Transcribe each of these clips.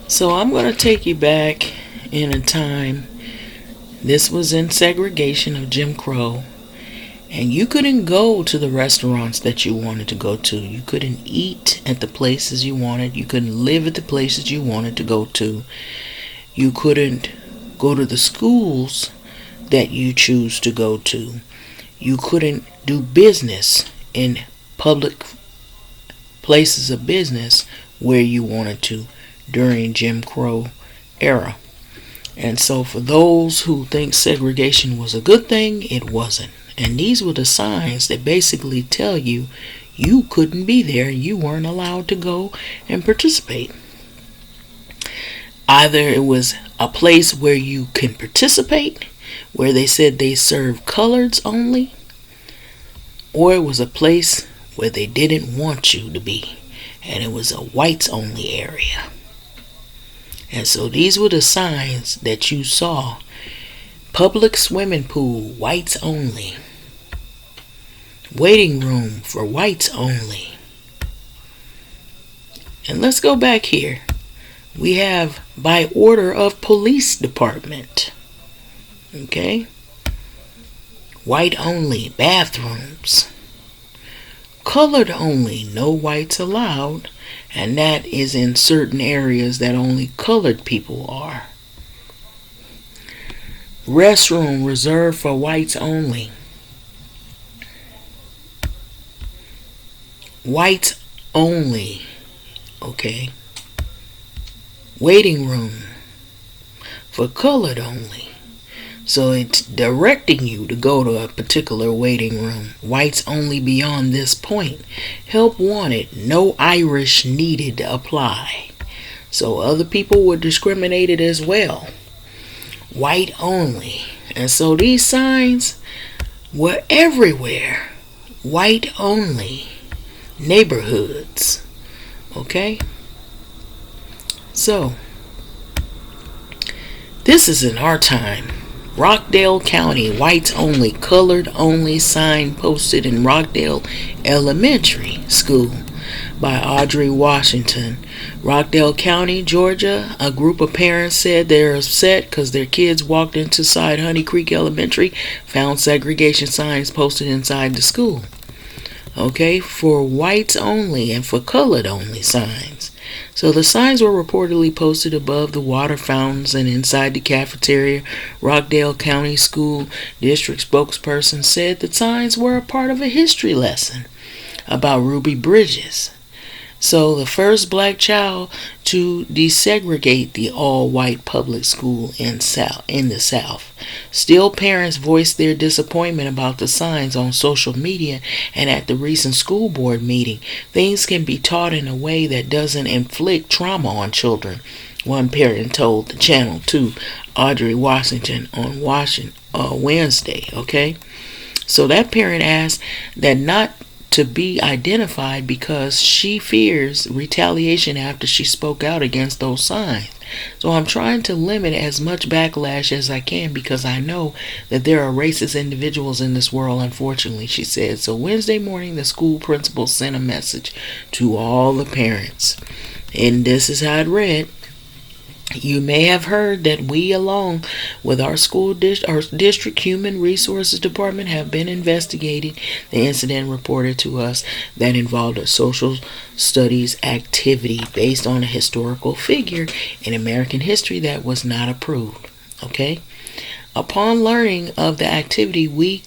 So I'm going to take you back in a time. This was in segregation of Jim Crow. And you couldn't go to the restaurants that you wanted to go to. You couldn't eat at the places you wanted. You couldn't live at the places you wanted to go to. You couldn't go to the schools that you choose to go to. You couldn't do business in public places of business where you wanted to during Jim Crow era. And so for those who think segregation was a good thing, it wasn't. And these were the signs that basically tell you you couldn't be there. You weren't allowed to go and participate. Either it was a place where you can participate, where they said they serve coloreds only, or it was a place where they didn't want you to be, and it was a whites only area. And so these were the signs that you saw. Public swimming pool, whites only. Waiting room for whites only. And let's go back here. We have by order of police department. Okay? White only bathrooms. Colored only, no whites allowed. And that is in certain areas that only colored people are. Restroom reserved for whites only. Whites only. Okay. Waiting room for colored only. So it's directing you to go to a particular waiting room. Whites only beyond this point. Help wanted. No Irish needed to apply. So other people were discriminated as well. White only. And so these signs were everywhere. White only. Neighborhoods. Okay? So, this is in our time. Rockdale County, whites only, colored only sign posted in Rockdale Elementary School by Audrey Washington. Rockdale County, Georgia, a group of parents said they're upset because their kids walked inside Honey Creek Elementary, found segregation signs posted inside the school. Okay, for whites only and for colored only signs. So the signs were reportedly posted above the water fountains and inside the cafeteria. Rockdale County School District spokesperson said the signs were a part of a history lesson about Ruby Bridges. So the first black child to desegregate the all-white public school in the South. Still, parents voiced their disappointment about the signs on social media and at the recent school board meeting. Things can be taught in a way that doesn't inflict trauma on children, one parent told the Channel 2 Audrey Washington on Wednesday. Okay, so that parent asked that not to be identified because she fears retaliation after she spoke out against those signs. So I'm trying to limit as much backlash as I can because I know that there are racist individuals in this world, unfortunately, she said. So Wednesday morning, the school principal sent a message to all the parents. And this is how it read. You may have heard that we, along with our district human resources department, have been investigating the incident reported to us that involved a social studies activity based on a historical figure in American history that was not approved. Okay? Upon learning of the activity, we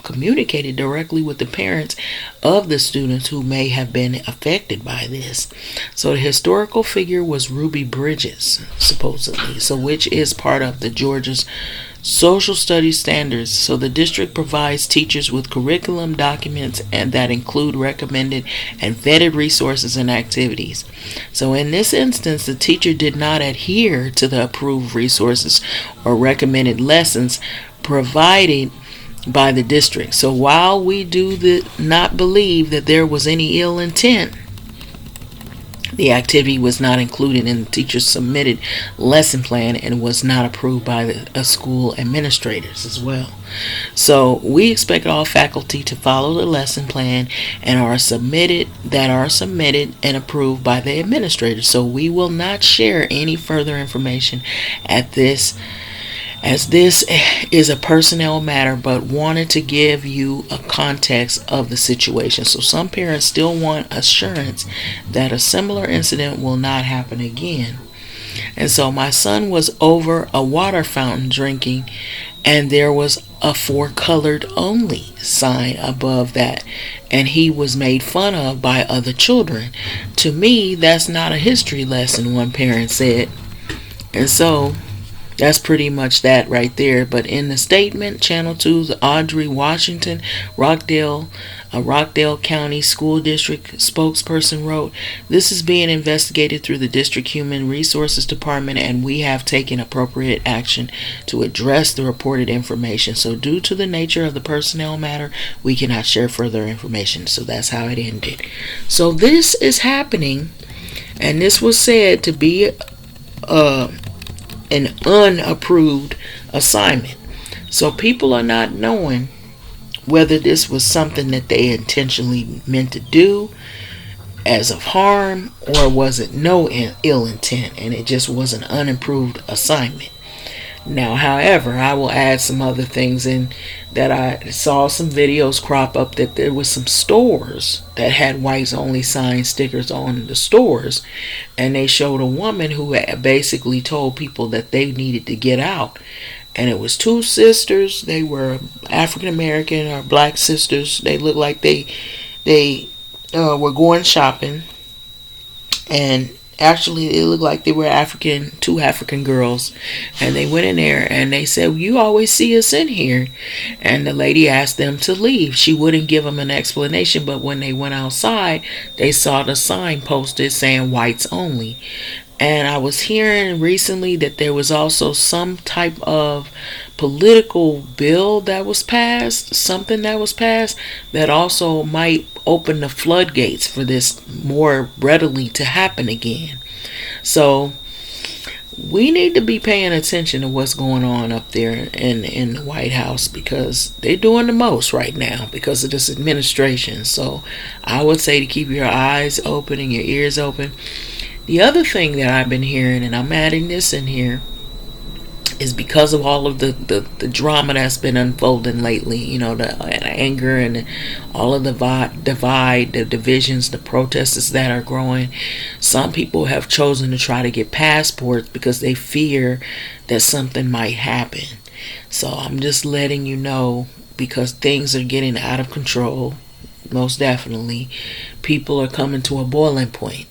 communicated directly with the parents of the students who may have been affected by this. So the historical figure was Ruby Bridges, supposedly, so which is part of the Georgia's social studies standards. So the district provides teachers with curriculum documents and that include recommended and vetted resources and activities. So in this instance, the teacher did not adhere to the approved resources or recommended lessons provided by the district. So while we do not believe that there was any ill intent, The activity was not included in the teacher's submitted lesson plan and was not approved by the school administrators as well. So we expect all faculty to follow the lesson plan and are submitted and approved by the administrators. So we will not share any further information at this, as this is a personnel matter, but wanted to give you a context of the situation. So some parents still want assurance that a similar incident will not happen again. And so my son was over a water fountain drinking, and there was a "for colored only" sign above that, and he was made fun of by other children. To me, that's not a history lesson, one parent said. And so that's pretty much that right there. But in the statement, Channel 2's Audrey Washington, Rockdale County School District spokesperson, wrote, "This is being investigated through the District Human Resources Department, and we have taken appropriate action to address the reported information. So due to the nature of the personnel matter, we cannot share further information." So that's how it ended. So this is happening, and this was said to be an unapproved assignment. So people are not knowing whether this was something that they intentionally meant to do as of harm, or was it no ill intent and it just was an unapproved assignment. Now, however, I will add some other things in that I saw some videos crop up that there was some stores that had whites only sign stickers on the stores, and they showed a woman who had basically told people that they needed to get out. And it was two sisters. They were African American or black sisters. They looked like they were going shopping, and actually it looked like they were two African girls, and they went in there and they said, "You always see us in here." And the lady asked them to leave. She wouldn't give them an explanation, but when they went outside, they saw the sign posted saying "whites only." And I was hearing recently that there was also some type of political bill that was passed, something that was passed that also might open the floodgates for this more readily to happen again. So we need to be paying attention to what's going on up there in the White House, because they're doing the most right now because of this administration. So I would say to keep your eyes open and your ears open. The other thing that I've been hearing, and I'm adding this in here, is because of all of the drama that's been unfolding lately, the anger and all of the divide, the divisions, the protests that are growing. Some people have chosen to try to get passports because they fear that something might happen. So I'm just letting you know, because things are getting out of control. Most definitely, people are coming to a boiling point.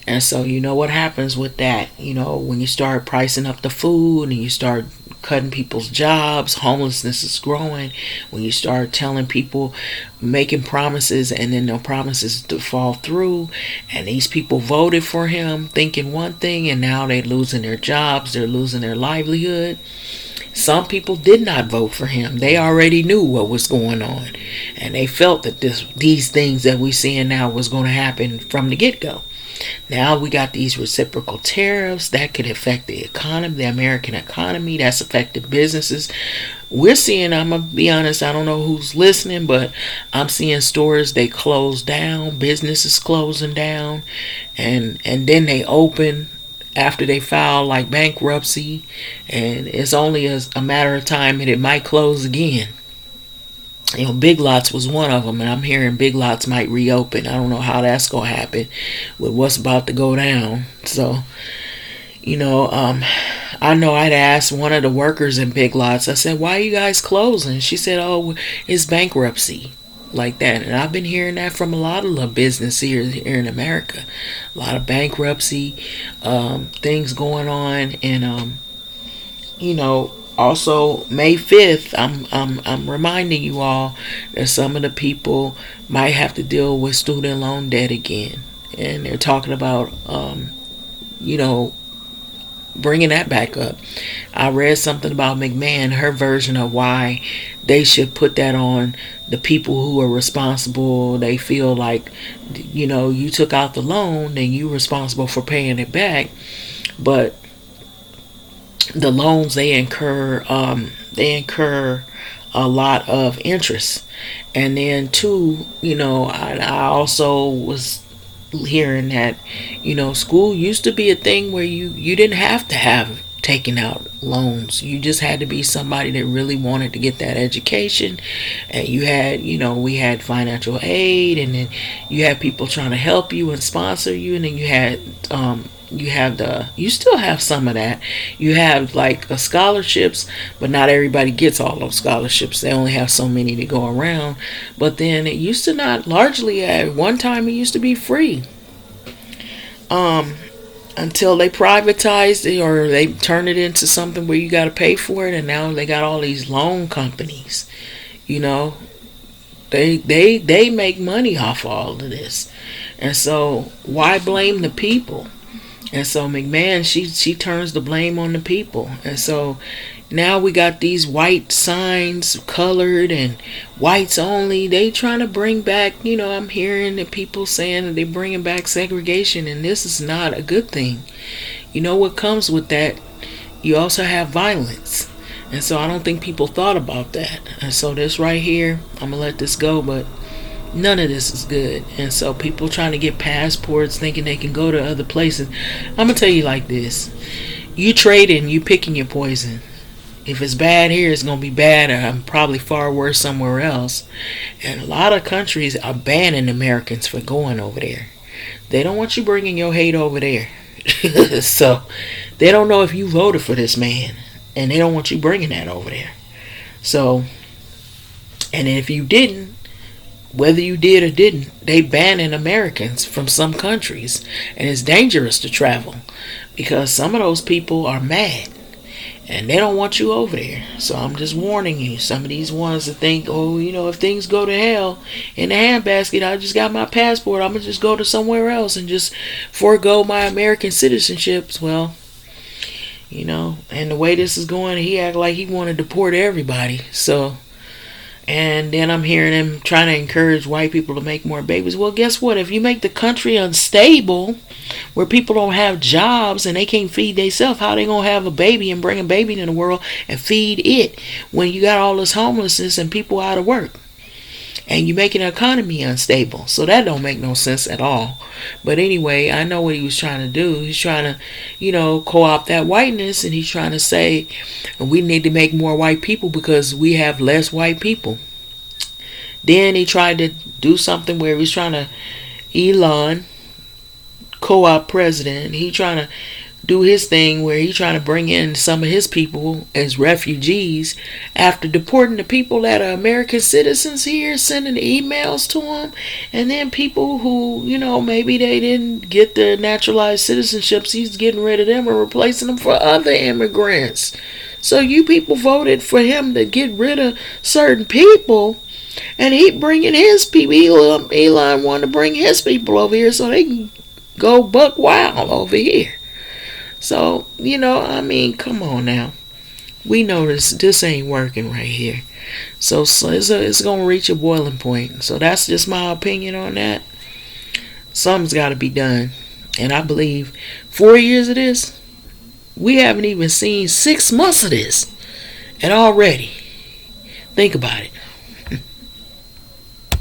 And so you know what happens with that. When you start pricing up the food and you start cutting people's jobs, homelessness is growing. When you start telling people, making promises, and then the promises to fall through, and these people voted for him thinking one thing, and now they're losing their jobs, they're losing their livelihood. Some people did not vote for him. They already knew what was going on, and they felt that these things that we're seeing now was going to happen from the get-go. Now we got these reciprocal tariffs that could affect the economy, the American economy. That's affected businesses. We're seeing, I'm going to be honest, I don't know who's listening, but I'm seeing stores, they close down, businesses closing down, and then they open after they file like bankruptcy, and it's only a matter of time and it might close again. Big Lots was one of them, and I'm hearing Big Lots might reopen. I don't know how that's going to happen with what's about to go down. So, I know I'd asked one of the workers in Big Lots, I said, "Why are you guys closing?" She said, "Oh, it's bankruptcy." Like that. And I've been hearing that from a lot of the business here in America. A lot of bankruptcy, things going on, and also May 5th, I'm reminding you all that some of the people might have to deal with student loan debt again. And they're talking about bringing that back up. I read something about McMahon, her version of why they should put that on the people who are responsible. They feel like, you took out the loan, then you're responsible for paying it back. But the loans, they incur a lot of interest. And then too, I also was hearing that, school used to be a thing where you didn't have to have taken out loans. You just had to be somebody that really wanted to get that education. And you had, we had financial aid, and then you had people trying to help you and sponsor you, and then you still have some of that. You have like scholarships, but not everybody gets all those scholarships. They only have so many to go around. But then it used to not, largely at one time it used to be free. Until they privatized it, or they turned it into something where you got to pay for it, and now they got all these loan companies. They make money off all of this, and so why blame the people? And so McMahon, she turns the blame on the people. And so now we got these white signs, colored and whites only. They trying to bring back, I'm hearing the people saying that they're bringing back segregation, and this is not a good thing. What comes with that? You also have violence. And so I don't think people thought about that. And so this right here, I'm going to let this go, but none of this is good. And so people trying to get passports thinking they can go to other places. I'm going to tell you like this. You trading, you picking your poison. If it's bad here, it's going to be bad, or probably far worse somewhere else. And a lot of countries are banning Americans for going over there. They don't want you bringing your hate over there. So they don't know if you voted for this man, and they don't want you bringing that over there. So, and if you didn't, whether you did or didn't, they banning Americans from some countries. And it's dangerous to travel because some of those people are mad and they don't want you over there. So I'm just warning you. Some of these ones that think, if things go to hell in the handbasket, I just got my passport, I'm going to just go to somewhere else and just forego my American citizenships. Well, and the way this is going, he act like he want to deport everybody. So, and then I'm hearing him trying to encourage white people to make more babies. Well, guess what? If you make the country unstable, where people don't have jobs and they can't feed themselves, how they going to have a baby and bring a baby into the world and feed it when you got all this homelessness and people out of work? And you making the economy unstable. So that don't make no sense at all. But anyway, I know what he was trying to do. He's trying to, co-opt that whiteness, and he's trying to say we need to make more white people because we have less white people. Then he tried to do something where he's trying to, Elon, co-op president, he trying to do his thing where he's trying to bring in some of his people as refugees after deporting the people that are American citizens here, sending emails to them, and then people who, maybe they didn't get their naturalized citizenships, he's getting rid of them and replacing them for other immigrants. So you people voted for him to get rid of certain people, and he bringing his people. Elon wanted to bring his people over here so they can go buck wild over here. So, come on now. We know this ain't working right here. So it's going to reach a boiling point. So that's just my opinion on that. Something's got to be done. And I believe 4 years of this, we haven't even seen 6 months of this. And already, think about it.